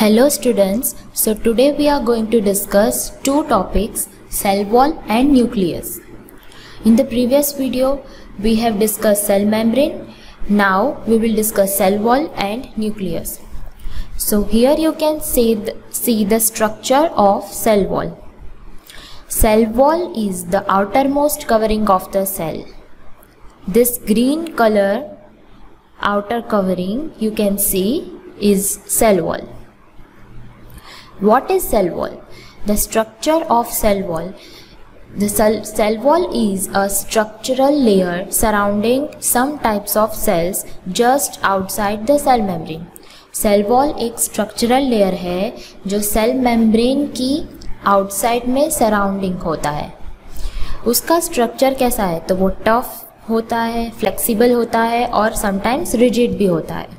Hello students, so today we are going to discuss two topics, cell wall and nucleus. In the previous video we have discussed cell membrane. Now we will discuss cell wall and nucleus. So here you can see the structure of cell wall. Cell wall is the outermost covering of the cell. This green color outer covering you can see is cell wall. What is cell wall? The structure of cell wall. The cell wall is a structural layer surrounding some types of cells just outside the cell membrane. Cell wall एक structural layer है जो cell membrane की outside में surrounding होता है. उसका structure कैसा है? तो वो टफ होता है, फ्लेक्सिबल होता है और समटाइम्स रिजिड भी होता है.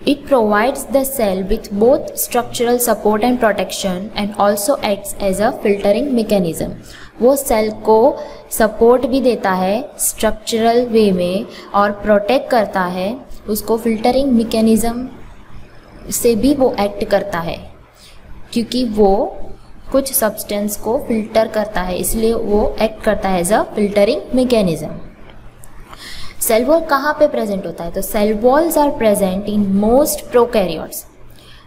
It provides the cell with both structural support and protection and also acts as a filtering mechanism. वो सेल को सपोर्ट भी देता है स्ट्रक्चरल वे में और प्रोटेक्ट करता है. उसको फिल्टरिंग मैकेनिज्म से भी वो एक्ट करता है क्योंकि वो कुछ सब्सटेंस को फिल्टर करता है, इसलिए वो एक्ट करता है as a filtering mechanism. Cell wall कहाँ पे प्रेजेंट होता है? तो cell walls are present in most prokaryotes.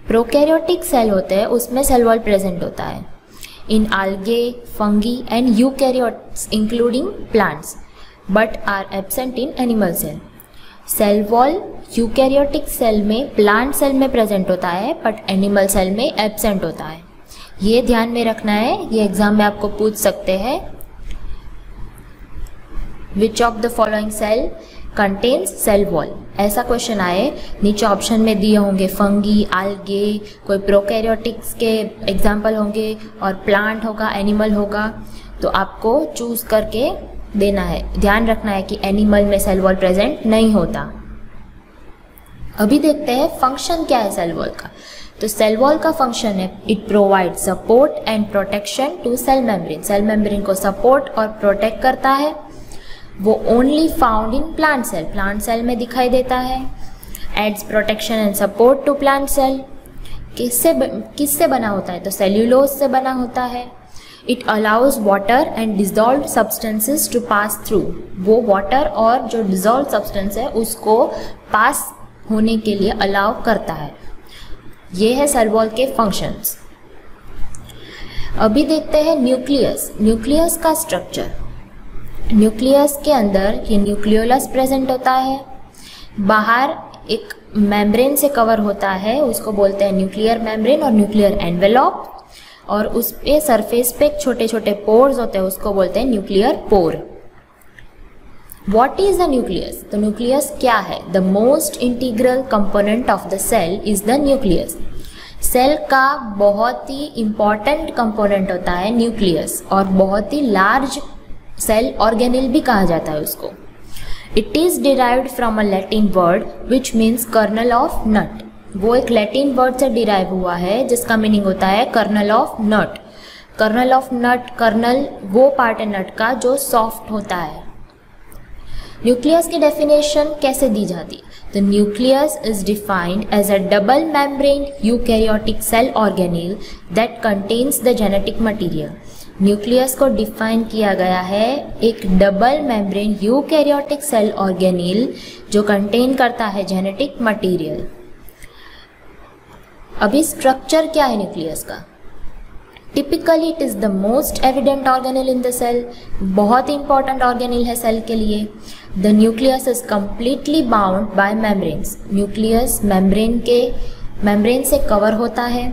Prokaryotic cell होते हैं उसमें सेल वॉल प्रेजेंट होता है. In algae, fungi and eukaryotes including plants but are absent in animal cell. Cell wall eukaryotic cell में, प्लांट सेल में present होता है but animal cell में एब्सेंट होता है. ये ध्यान में रखना है, ये एग्जाम में आपको पूछ सकते हैं. Which of the following cell contains cell wall? ऐसा क्वेश्चन आए, नीचे ऑप्शन में दिए होंगे फंगी, आल्गे, कोई प्रोकैरियोटिक्स के एग्जाम्पल होंगे और प्लांट होगा, एनिमल होगा, तो आपको चूज करके देना है. ध्यान रखना है कि एनिमल में सेल वॉल प्रेजेंट नहीं होता. अभी देखते हैं फंक्शन क्या है सेल वॉल का. तो सेल वॉल का फंक्शन है, it provide support and protection to cell membrane. Cell membrane को सपोर्ट और प्रोटेक्ट करता है. वो only found in plant cell, plant cell में दिखाई देता है. Aids protection and support to plant cell. किससे बना होता है? तो सेल्यूलोज से बना होता है. It allows water and dissolve substances to pass through. वो वाटर और जो डिजॉल्व सब्सटेंस है उसको पास होने के लिए अलाउ करता है. ये है सेल वॉल के फंक्शंस. अभी देखते हैं न्यूक्लियस. न्यूक्लियस का स्ट्रक्चर. न्यूक्लियस के अंदर ये न्यूक्लियोलस प्रेजेंट होता है. बाहर एक मेम्ब्रेन से कवर होता है, उसको बोलते हैं न्यूक्लियर मेम्ब्रेन और न्यूक्लियर एनवेलप. और उस पे सरफेस पे छोटे छोटे पोर्स होते हैं, उसको बोलते हैं nuclear pore. What is the nucleus? तो न्यूक्लियस क्या है? The most integral component of the cell is the nucleus. Cell का बहुत ही इंपॉर्टेंट कंपोनेंट होता है न्यूक्लियस और बहुत ही लार्ज सेल ऑर्गेनेल भी कहा जाता है उसको. It is derived from a Latin word which means kernel of nut. वो एक लैटिन वर्ड से डिराइव हुआ है जिसका मीनिंग होता है kernel of nut. Kernel of nut, kernel वो पार्ट है नट का जो सॉफ्ट होता है. न्यूक्लियस की डेफिनेशन कैसे दी जाती है? The nucleus is defined as a double membrane eukaryotic cell organelle that contains the genetic material. Nucleus को डिफाइन किया गया है एक double membrane eukaryotic cell organelle जो कंटेन करता है जेनेटिक मटेरियल. अभी स्ट्रक्चर क्या है न्यूक्लियस का? Typically it is the most evident organelle in the cell. बहुत ही इंपॉर्टेंट ऑर्गेनेल है सेल के लिए. The nucleus is completely bound by membranes. Nucleus membrane से कवर होता है.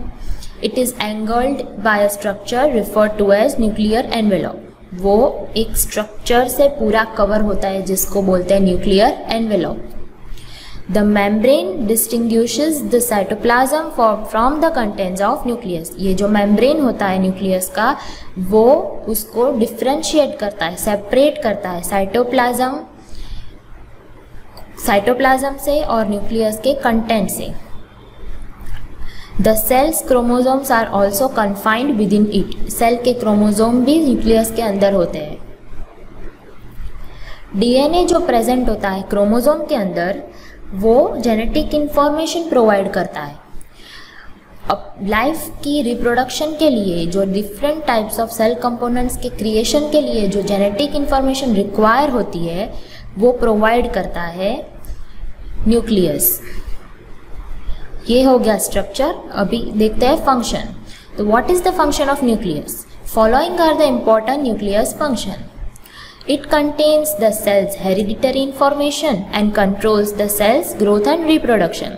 It is angled by a structure referred to as nuclear envelope. वो एक स्ट्रक्चर से पूरा कवर होता है जिसको बोलते हैं nuclear envelope. The membrane distinguishes the cytoplasm from the contents of nucleus. ये जो membrane होता है न्यूक्लियस का वो उसको डिफ्रेंशिएट करता है, सेपरेट करता है साइटोप्लाज्म से और न्यूक्लियस के कंटेंट से. The cell's chromosomes are also confined within it. Cell के क्रोमोसोम भी न्यूक्लियस के अंदर होते हैं. डीएनए जो प्रेजेंट होता है क्रोमोसोम के अंदर वो जेनेटिक इंफॉर्मेशन प्रोवाइड करता है. अब लाइफ की रिप्रोडक्शन के लिए जो different types of cell components के क्रिएशन के लिए जो जेनेटिक इंफॉर्मेशन रिक्वायर होती है वो प्रोवाइड करता है न्यूक्लियस। ये हो गया स्ट्रक्चर। अभी देखते हैं फंक्शन। तो what is the function of nucleus? Following are the important nucleus function. It contains the cell's hereditary information and controls the cell's growth and reproduction.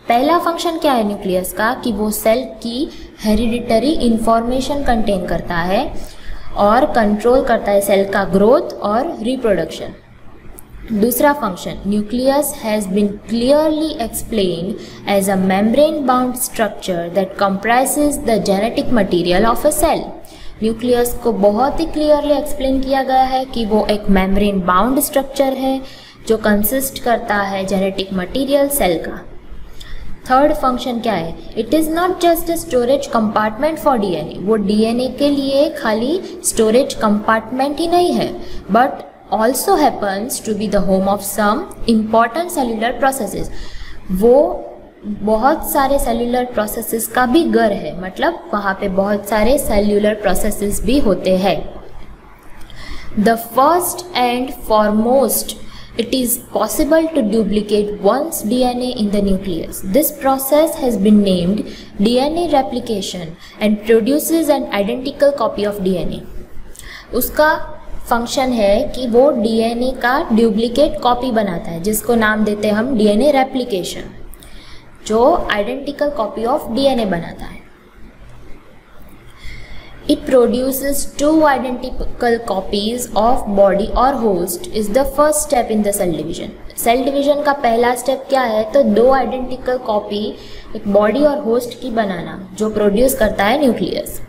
पहला फंक्शन क्या है न्यूक्लियस का कि वो सेल की हेरिडिटरी इंफॉर्मेशन कंटेन करता है और कंट्रोल करता है सेल का ग्रोथ और रिप्रोडक्शन। दूसरा function, nucleus has been clearly explained as a membrane bound structure that comprises the genetic material of a cell. Nucleus को बहुत ही क्लियरली एक्सप्लेन किया गया है कि वो एक मेम्ब्रेन बाउंड स्ट्रक्चर है जो कंसिस्ट करता है जेनेटिक मटीरियल सेल का। थर्ड फंक्शन क्या है? It is not just a storage compartment for DNA. वो डीएनए के लिए खाली स्टोरेज कंपार्टमेंट ही नहीं है, but also happens to be the home of some important cellular processes. वो बहुत सारे सेल्यूलर प्रोसेसेस का भी घर है, मतलब वहाँ पे बहुत सारे सेल्यूलर प्रोसेसेस भी होते हैं। The first and foremost, it is possible to duplicate one's DNA in the nucleus. This process has been named DNA replication and produces an identical copy of DNA. उसका फंक्शन है कि वो DNA का duplicate copy बनाता है, जिसको नाम देते हैं हम DNA रेप्लिकेशन, जो आइडेंटिकल कॉपी ऑफ DNA बनाता है। It produces two identical copies of body or host is the first step in the cell division. Cell division का पहला स्टेप क्या है? तो दो आइडेंटिकल कॉपी एक बॉडी और होस्ट की बनाना, जो प्रोड्यूस करता है nucleus.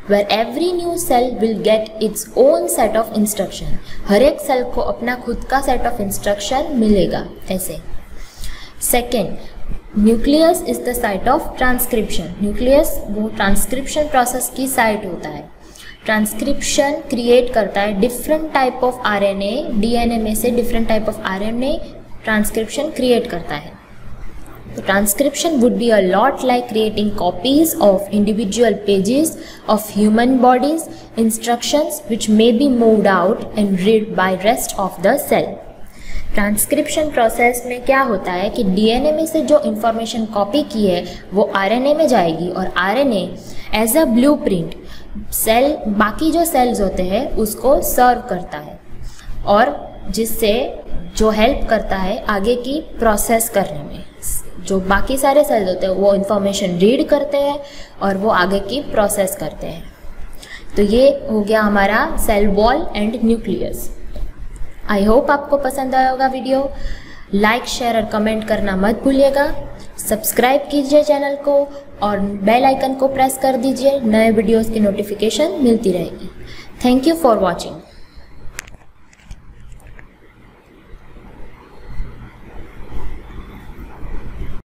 Where every new cell will get its own set of instruction. हर एक सेल को अपना खुद का सेट ऑफ इंस्ट्रक्शन मिलेगा ऐसे। Second, nucleus is the site of transcription. Nucleus वो ट्रांसक्रिप्शन प्रोसेस की साइट होता है। ट्रांसक्रिप्शन क्रिएट करता है different type of RNA, DNA में से different type of RNA transcription create करता है। तो transcription would be a lot like creating copies of individual pages of human bodies, instructions which may be moved out and read by rest of the cell. Transcription process में क्या होता है कि DNA में से जो इंफॉर्मेशन कॉपी की है वो आरएनए में जाएगी और RNA as a blueprint cell, बाकी जो सेल्स होते हैं उसको सर्व करता है, और जिससे जो हेल्प करता है आगे की प्रोसेस करने में। जो बाकी सारे सेल्स होते हैं वो इंफॉर्मेशन रीड करते हैं और वो आगे की प्रोसेस करते हैं। तो ये हो गया हमारा cell wall and nucleus. I hope आपको पसंद आया होगा वीडियो। लाइक, शेयर और कमेंट करना मत भूलिएगा। सब्सक्राइब कीजिए चैनल को और बेल आइकन को प्रेस कर दीजिए, नए वीडियोस की नोटिफिकेशन मिलती रहेगी। Thank you for watching.